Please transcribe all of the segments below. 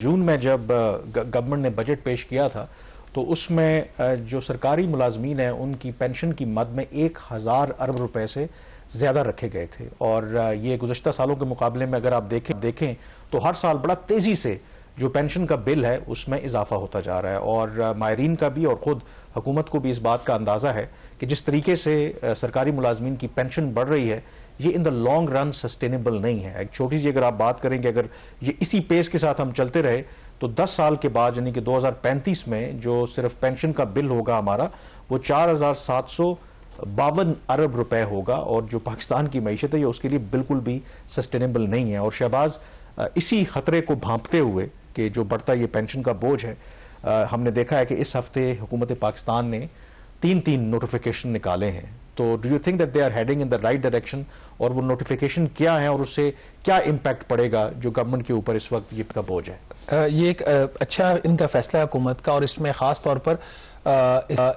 जून में जब गवर्नमेंट ने बजट पेश किया था तो उसमें जो सरकारी मुलाजमीन हैं उनकी पेंशन की मद में 1000 अरब रुपए से ज़्यादा रखे गए थे। और ये गुज़श्ता सालों के मुकाबले में अगर आप देखें तो हर साल बड़ा तेज़ी से जो पेंशन का बिल है उसमें इजाफा होता जा रहा है। और मायरीन का भी और ख़ुद हुकूमत को भी इस बात का अंदाज़ा है कि जिस तरीके से सरकारी मुलाजमीन की पेंशन बढ़ रही है ये in the long run sustainable नहीं है। एक छोटी सी अगर आप बात करेंगे, अगर ये इसी पेस के साथ हम चलते रहे तो 10 साल के बाद यानी कि 2035 में जो सिर्फ पेंशन का बिल होगा हमारा वो 4752 अरब रुपए होगा। और जो पाकिस्तान की मईशत है ये उसके लिए बिल्कुल भी सस्टेनेबल नहीं है। और शहबाज इसी खतरे को भांपते हुए कि जो बढ़ता ये पेंशन का बोझ है, हमने देखा है कि इस हफ्ते हुकूमत पाकिस्तान ने 3 नोटिफिकेशन निकाले हैं। तो do you think that they are heading in the right direction? और वो नोटिफिकेशन क्या है और उससे क्या इम्पैक्ट पड़ेगा जो गवर्नमेंट के ऊपर इस वक्त ये का बोझ है? ये एक अच्छा इनका फैसला है हुकूमत का, और इसमें खास तौर पर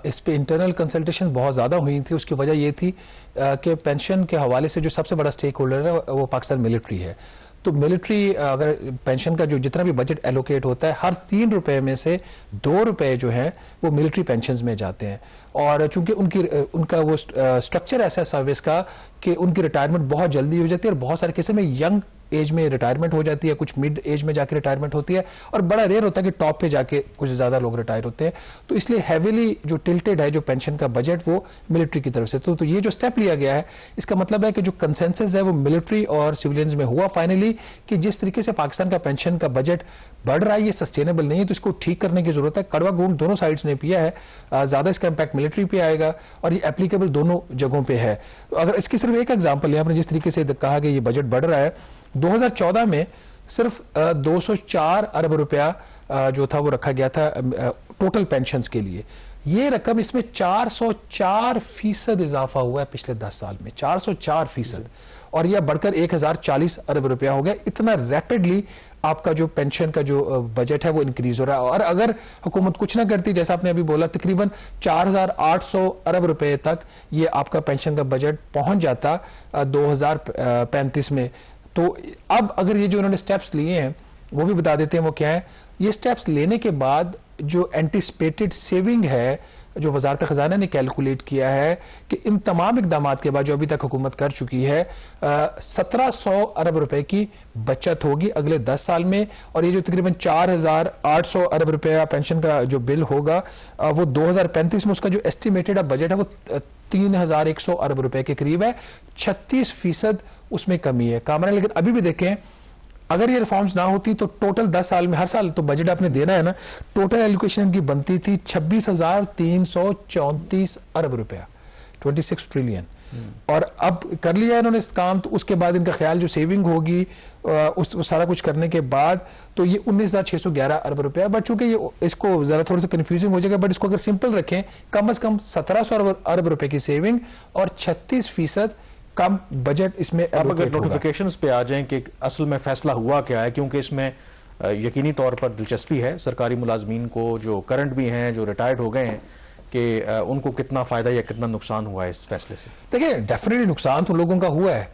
इस पे इंटरनल कंसल्टेशन बहुत ज़्यादा हुई थी। उसकी वजह ये थी कि पेंशन के हवाले से जो सबसे बड़ा स्टेक होल्डर है वो पाकिस्तान मिलिट्री है। तो मिलिट्री अगर पेंशन का जो जितना भी बजट एलोकेट होता है, हर 3 रुपए में से 2 रुपए जो है वो मिलिट्री पेंशन्स में जाते हैं। और चूंकि उनका वो स्ट्रक्चर ऐसा है सर्विस का कि उनकी रिटायरमेंट बहुत जल्दी हो जाती है, और बहुत सारे केसेस में यंग एज में रिटायरमेंट हो जाती है, कुछ मिड एज में जाके रिटायरमेंट होती है, और बड़ा रेयर होता है कि टॉप पे जाके कुछ ज्यादा लोग रिटायर होते हैं। तो इसलिए हैवीली जो टिल्टेड है जो पेंशन का बजट वो मिलिट्री की तरफ से। तो ये जो स्टेप लिया गया है इसका मतलब है कि जो कंसेंसस है वो मिलिट्री और सिविलियंस में हुआ फाइनली कि जिस तरीके से पाकिस्तान का पेंशन का बजट बढ़ रहा है ये सस्टेनेबल नहीं है, तो इसको ठीक करने की जरूरत है। कड़वा घूंट दोनों साइड्स ने पिया है, ज्यादा इसका इंपैक्ट मिलिट्री पे आएगा और ये एप्लीकेबल दोनों जगहों पे है। अगर इसकी सिर्फ एक एग्जांपल है, आपने जिस तरीके से कहा कि ये बजट बढ़ रहा है, 2014 में सिर्फ 204 अरब रुपया जो था वो रखा गया था टोटल पेंशन्स के लिए। ये रकम इसमें 404% इजाफा हुआ है पिछले 10 साल में, 404%, और यह बढ़कर 1040 अरब रुपया हो गया। इतना रैपिडली आपका जो पेंशन का जो बजट है वो इंक्रीज हो रहा है। और अगर हुकूमत कुछ ना करती, जैसा आपने अभी बोला, तकरीबन 4800 अरब रुपए तक ये आपका पेंशन का बजट पहुंच जाता 2035 में। तो अब अगर ये जो इन्होंने स्टेप्स लिए हैं वो भी बता देते हैं वो क्या है। ये स्टेप्स लेने के बाद जो एंटिसिपेटेड सेविंग है जो वजारत खजाना ने कैलकुलेट किया है कि इन तमाम इकदाम के बाद जो अभी तक हुकूमत कर चुकी है 1700 अरब रुपए की बचत होगी अगले 10 साल में। और ये जो तकरीबन 4800 अरब रुपया पेंशन का जो बिल होगा वो 2035 में उसका जो एस्टिमेटेड बजट है वो 3100 अरब रुपए के करीब है। 36% उसमें कमी है कामरान। लेकिन अभी भी देखें, अगर ये रिफॉर्म्स ना होती तो टोटल 10 साल में, हर साल तो बजट आपने देना है ना, टोटल एलोकेशन की बनती थी 26,334 अरब रुपया, 26 ट्रिलियन। और अब कर लिया इन्होंने इस काम, तो उसके बाद इनका ख्याल जो सेविंग होगी उस सारा कुछ करने के बाद तो ये 19,611 अरब रुपया। बट चूंकि ये इसको जरा थोड़ा सा कंफ्यूजिंग हो जाएगा, बट इसको अगर सिंपल रखें, कम से कम 1700 अरब रुपए की सेविंग और 36% कम बजट इसमें। अब अगर नोटिफिकेशंस पे आ जाएं कि असल में फैसला हुआ क्या है, क्योंकि इसमें यकीनी तौर पर दिलचस्पी है सरकारी मुलाजमीन को जो करंट भी हैं जो रिटायर्ड हो गए हैं कि उनको कितना फायदा या कितना नुकसान हुआ है इस फैसले से। देखिए डेफिनेटली नुकसान तो लोगों का हुआ है।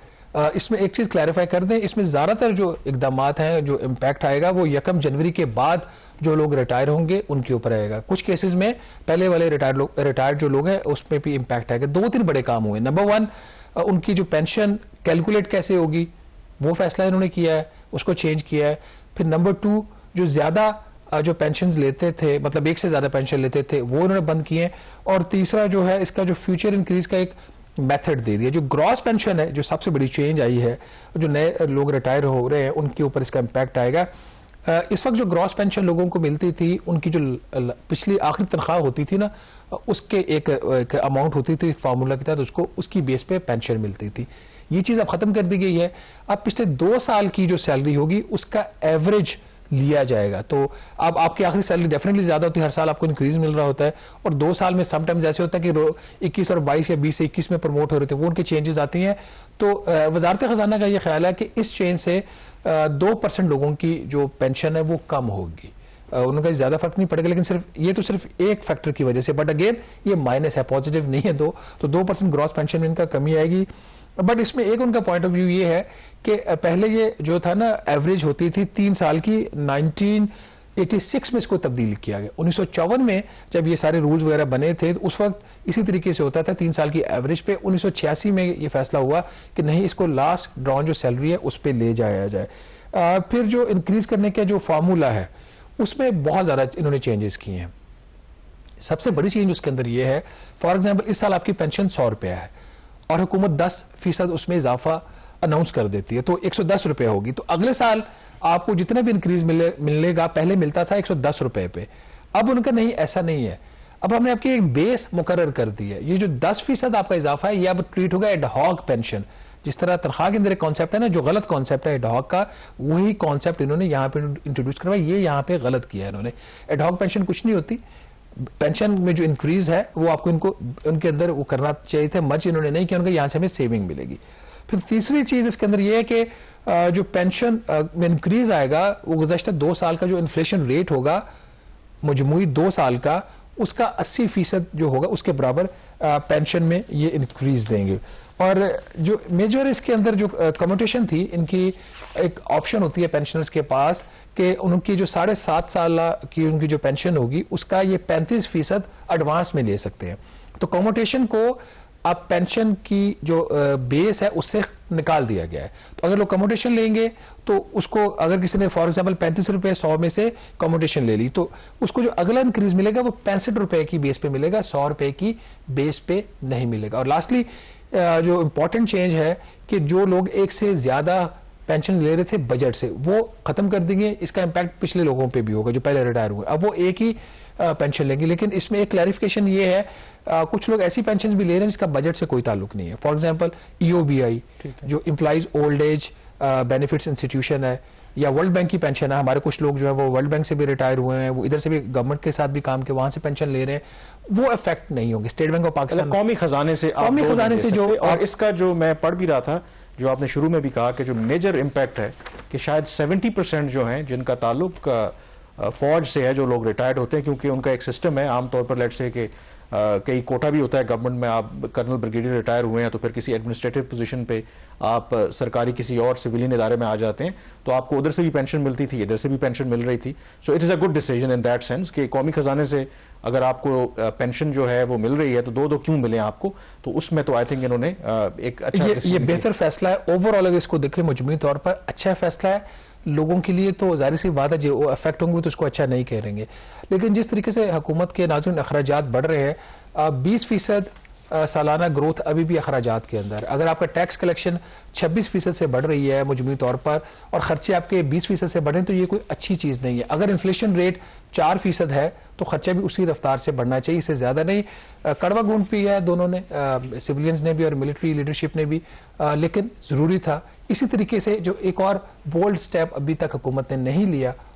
इसमें एक चीज क्लैरिफाई कर दें, इसमें ज्यादातर जो इकदाम हैं जो इम्पैक्ट आएगा वो 1 जनवरी के बाद जो लोग रिटायर होंगे उनके ऊपर आएगा। कुछ केसेस में पहले वाले रिटायर्ड जो लोग हैं उसमें भी इम्पैक्ट आएगा। 2-3 बड़े काम हुए। नंबर 1, उनकी जो पेंशन कैलकुलेट कैसे होगी वो फैसला इन्होंने किया है, उसको चेंज किया है। फिर नंबर 2, जो ज्यादा जो पेंशन लेते थे, मतलब एक से ज्यादा पेंशन लेते थे, वो इन्होंने बंद किए। और तीसरा जो है इसका जो फ्यूचर इंक्रीज का एक मेथड दे दिया। जो ग्रॉस पेंशन है, जो सबसे बड़ी चेंज आई है, जो नए लोग रिटायर हो रहे हैं उनके ऊपर इसका इम्पैक्ट आएगा। इस वक्त जो ग्रॉस पेंशन लोगों को मिलती थी, उनकी जो पिछली आखिरी तनख्वाह होती थी ना, उसके एक अमाउंट होती थी फार्मूला के तहत, उसको उसकी बेस पे पेंशन मिलती थी। ये चीज अब खत्म कर दी गई है। अब पिछले 2 साल की जो सैलरी होगी उसका एवरेज लिया जाएगा। तो अब आपकी आखिरी सैलरी डेफिनेटली ज्यादा होती है, हर साल आपको इंक्रीज मिल रहा होता है। और 2 साल में समटाइम्स ऐसे होता है कि 21 और 22 या 20 से 21 में प्रमोट हो रहे थे, वो उनके चेंजेस आती हैं। तो वजारत खजाना का ये ख्याल है कि इस चेंज से 2% लोगों की जो पेंशन है वो कम होगी। उनका ज्यादा फर्क नहीं पड़ेगा, लेकिन सिर्फ एक फैक्टर की वजह से। बट अगेन ये माइनस है, पॉजिटिव नहीं है। तो 2% ग्रॉस पेंशन में इनका कमी आएगी। बट इसमें एक उनका पॉइंट ऑफ व्यू ये है कि पहले ये जो था ना एवरेज होती थी 3 साल की, 1986 में इसको तब्दील किया गया। 1954 में जब ये सारे रूल्स वगैरह बने थे तो उस वक्त इसी तरीके से होता था 3 साल की एवरेज पे। 1986 में ये फैसला हुआ कि नहीं, इसको लास्ट ड्रॉन जो सैलरी है उस पर ले जाया जाए। फिर जो इंक्रीज करने का जो फार्मूला है उसमें बहुत ज़्यादा इन्होंने चेंजेस किए हैं। सबसे बड़ी चेंज उसके अंदर ये है, फॉर एग्जाम्पल इस साल आपकी पेंशन 100 रुपया है और हुकूमत 10% उसमें इजाफा अनाउंस कर देती है तो 110 रुपये होगी। तो अगले साल आपको जितना भी इंक्रीज मिलेगा, पहले मिलता था 110 रुपये पे, अब उनका नहीं, ऐसा नहीं है। अब हमने आपकी एक बेस मुकर्रर कर दी है। ये जो 10% आपका इजाफा है ये अब ट्रीट होगा एडहॉक पेंशन। जिस तरह तनख्वाह के अंदर एक कॉन्सेप्ट है ना, जो गलत कॉन्सेप्ट है एडहॉक का, वही कॉन्सेप्ट इन्होंने यहाँ पे इंट्रोड्यूस करवाया। ये यहाँ पे गलत किया है इन्होंने। एडहॉक पेंशन कुछ नहीं होती, पेंशन में जो इंक्रीज है वो आपको इनको उनके अंदर वो करना चाहिए था, मच इन्होंने नहीं किया, उनका यहाँ से हमें सेविंग मिलेगी। फिर तीसरी चीज इसके अंदर ये है कि जो पेंशन में इंक्रीज आएगा वो गुज़श्ता 2 साल का जो इन्फ्लेशन रेट होगा मजमूई 2 साल का, उसका 80% जो होगा उसके बराबर पेंशन में ये इंक्रीज देंगे। और जो मेजर इसके अंदर जो कम्यूटेशन थी, इनकी एक ऑप्शन होती है पेंशनर्स के पास कि उनकी जो 7.5 साल की उनकी जो पेंशन होगी उसका ये 35% एडवांस में ले सकते हैं। तो कम्यूटेशन को आप पेंशन की जो बेस है उससे निकाल दिया गया है। तो अगर लोग कम्यूटेशन लेंगे तो उसको, अगर किसी ने फॉर एग्जांपल 35 रुपए 100 में से कम्यूटेशन ले ली तो उसको जो अगला इंक्रीज मिलेगा वो 65 रुपए की बेस पे मिलेगा, 100 रुपए की बेस पे नहीं मिलेगा। और लास्टली जो इंपॉर्टेंट चेंज है कि जो लोग एक से ज्यादा पेंशन ले रहे थे बजट से, वो खत्म कर देंगे। इसका इंपैक्ट पिछले लोगों पे भी होगा जो पहले रिटायर हुए, अब वो एक ही पेंशन लेंगे। लेकिन इसमें एक क्लैरिफिकेशन ये है, कुछ लोग ऐसी पेंशन भी ले रहे हैं जिसका बजट से कोई ताल्लुक नहीं है। फॉर एग्जांपल EOBI जो employees old age benefits institution है, या वर्ल्ड बैंक की पेंशन है। हमारे कुछ लोग जो है वो वर्ल्ड बैंक से भी रिटायर हुए हैं, वो इधर से भी गवर्नमेंट के साथ भी काम के वहां से पेंशन ले रहे हैं, वो इफेक्ट नहीं होंगे। स्टेट बैंक ऑफ पाकिस्तान कौमी खजाने से जो, और इसका जो मैं पढ़ भी रहा था, जो आपने शुरू में भी कहा कि जो मेजर इम्पैक्ट है कि शायद 70% जो हैं जिनका ताल्लुक फौज से है, जो लोग रिटायर्ड होते हैं, क्योंकि उनका एक सिस्टम है आमतौर पर, लेट्स से कि कई कोटा भी होता है गवर्नमेंट में, आप कर्नल ब्रिगेडियर रिटायर हुए हैं तो फिर किसी एडमिनिस्ट्रेटिव पोजीशन पे आप सरकारी किसी और सिविलियन इदारे में आ जाते हैं तो आपको उधर से भी पेंशन मिलती थी, इधर से भी पेंशन मिल रही थी। So it is a good decision in that sense कि कौमी खजाने से अगर आपको पेंशन जो है वो मिल रही है तो दो क्यों मिले आपको, तो उसमें तो आई थिंक इन्होंने एक अच्छा ये बेहतर फैसला है। ओवरऑल अगर इसको देखें मजमूई तौर पर अच्छा फैसला है। लोगों के लिए तो जाहिर सी बात है जो अफेक्ट होंगे तो उसको अच्छा नहीं कहेंगे, लेकिन जिस तरीके से हुकूमत के नाज़रीन अखराजात बढ़ रहे हैं, 20% सालाना ग्रोथ अभी भी अखराजात के अंदर, अगर आपका टैक्स कलेक्शन 26% से बढ़ रही है मजमूई तौर पर और खर्चे आपके 20% से बढ़े तो ये कोई अच्छी चीज़ नहीं है। अगर इन्फ्लेशन रेट 4% है तो खर्चा भी उसी रफ्तार से बढ़ना चाहिए, इससे ज़्यादा नहीं। कड़वा घूंट पिया है दोनों ने, सिविलियंस ने भी और मिलिट्री लीडरशिप ने भी, लेकिन ज़रूरी था। इसी तरीके से जो एक और बोल्ड स्टेप अभी तक हुकूमत ने नहीं लिया